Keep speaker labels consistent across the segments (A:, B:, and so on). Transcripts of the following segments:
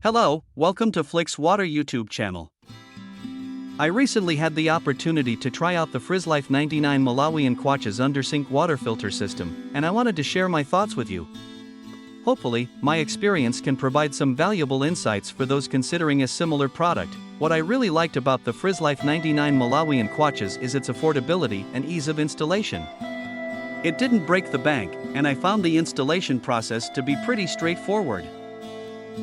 A: Hello, welcome to FlixWater YouTube channel. I recently had the opportunity to try out the Frizzlife MK99 Malawian Quach's undersink water filter system, and I wanted to share my thoughts with you. Hopefully, my experience can provide some valuable insights for those considering a similar product. What I really liked about the Frizzlife MK99 Malawian Quach's is its affordability and ease of installation. It didn't break the bank, and I found the installation process to be pretty straightforward.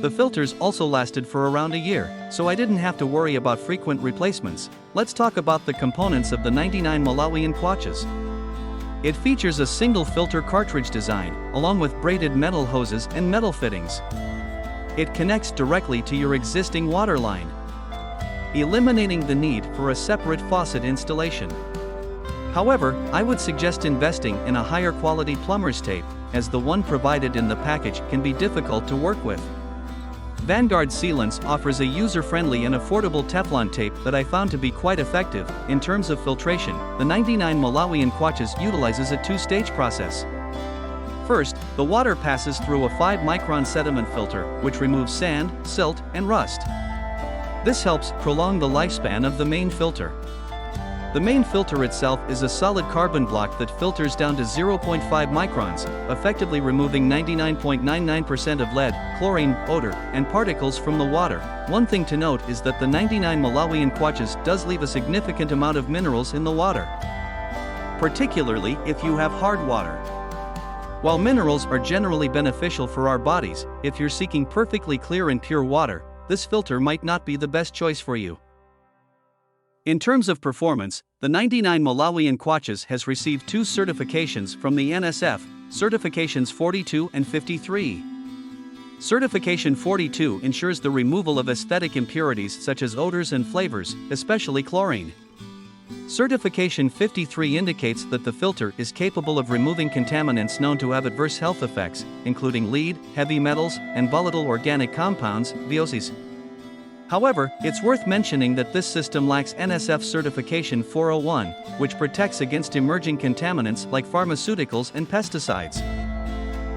A: The filters also lasted for around a year, so I didn't have to worry about frequent replacements. Let's talk about the components of the MK99 Malawian Quach's. It features a single filter cartridge design, along with braided metal hoses and metal fittings. It connects directly to your existing water line, eliminating the need for a separate faucet installation. However, I would suggest investing in a higher quality plumber's tape, as the one provided in the package can be difficult to work with. Vanguard Sealants offers a user-friendly and affordable Teflon tape that I found to be quite effective. In terms of filtration, the MK99 Malawian Quach's utilizes a two-stage process. First, the water passes through a 5-micron sediment filter, which removes sand, silt, and rust. This helps prolong the lifespan of the main filter. The main filter itself is a solid carbon block that filters down to 0.5 microns, effectively removing 99.99% of lead, chlorine, odor, and particles from the water. One thing to note is that the MK99 Malawian Quach's does leave a significant amount of minerals in the water, particularly if you have hard water. While minerals are generally beneficial for our bodies, if you're seeking perfectly clear and pure water, this filter might not be the best choice for you. In terms of performance, the MK99 Malawian Quach's has received 2 certifications from the NSF, certifications 42 and 53. Certification 42 ensures the removal of aesthetic impurities such as odors and flavors, especially chlorine. Certification 53 indicates that the filter is capable of removing contaminants known to have adverse health effects, including lead, heavy metals, and volatile organic compounds, VOCs. However, it's worth mentioning that this system lacks NSF certification 401, which protects against emerging contaminants like pharmaceuticals and pesticides.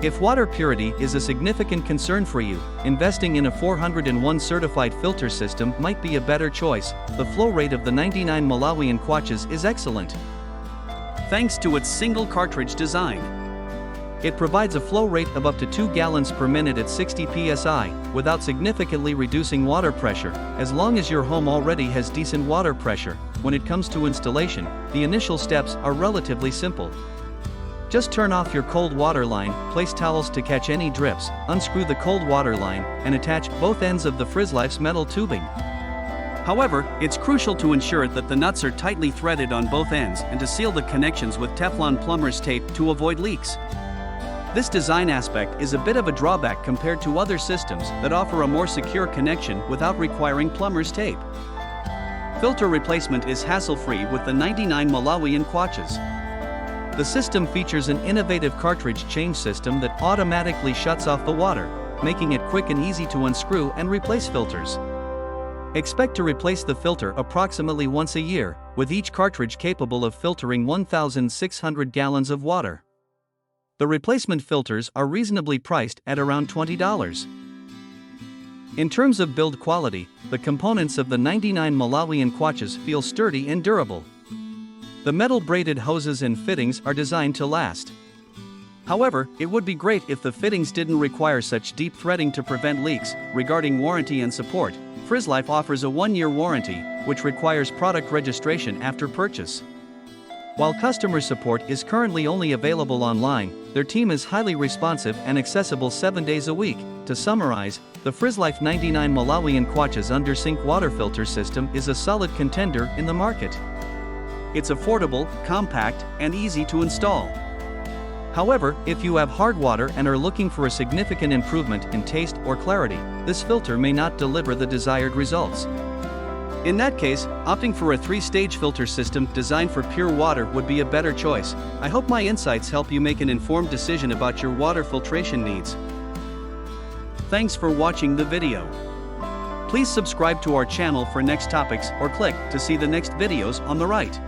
A: If water purity is a significant concern for you, investing in a 401 certified filter system might be a better choice. The flow rate of the MK99 Malawian Quach's is excellent, thanks to its single cartridge design. It provides a flow rate of up to 2 gallons per minute at 60 psi, without significantly reducing water pressure, as long as your home already has decent water pressure. When it comes to installation, the initial steps are relatively simple. Just turn off your cold water line, place towels to catch any drips, unscrew the cold water line, and attach both ends of the Frizzlife's metal tubing. However, it's crucial to ensure that the nuts are tightly threaded on both ends and to seal the connections with Teflon plumber's tape to avoid leaks. This design aspect is a bit of a drawback compared to other systems that offer a more secure connection without requiring plumber's tape. Filter replacement is hassle-free with the MK99 Malawian Quach's. The system features an innovative cartridge change system that automatically shuts off the water, making it quick and easy to unscrew and replace filters. Expect to replace the filter approximately once a year, with each cartridge capable of filtering 1,600 gallons of water. The replacement filters are reasonably priced at around $20. In terms of build quality, the components of the MK99 Malawian Quach's feel sturdy and durable. The metal braided hoses and fittings are designed to last. However, it would be great if the fittings didn't require such deep threading to prevent leaks. Regarding warranty and support, Frizzlife offers a 1-year warranty, which requires product registration after purchase. While customer support is currently only available online, their team is highly responsive and accessible 7 days a week. To summarize, the Frizzlife MK99 Malawian Quach's undersink water filter system is a solid contender in the market. It's affordable, compact, and easy to install. However, if you have hard water and are looking for a significant improvement in taste or clarity, this filter may not deliver the desired results. In that case, opting for a 3-stage filter system designed for pure water would be a better choice. I hope my insights help you make an informed decision about your water filtration needs. Thanks for watching the video. Please subscribe to our channel for next topics or click to see the next videos on the right.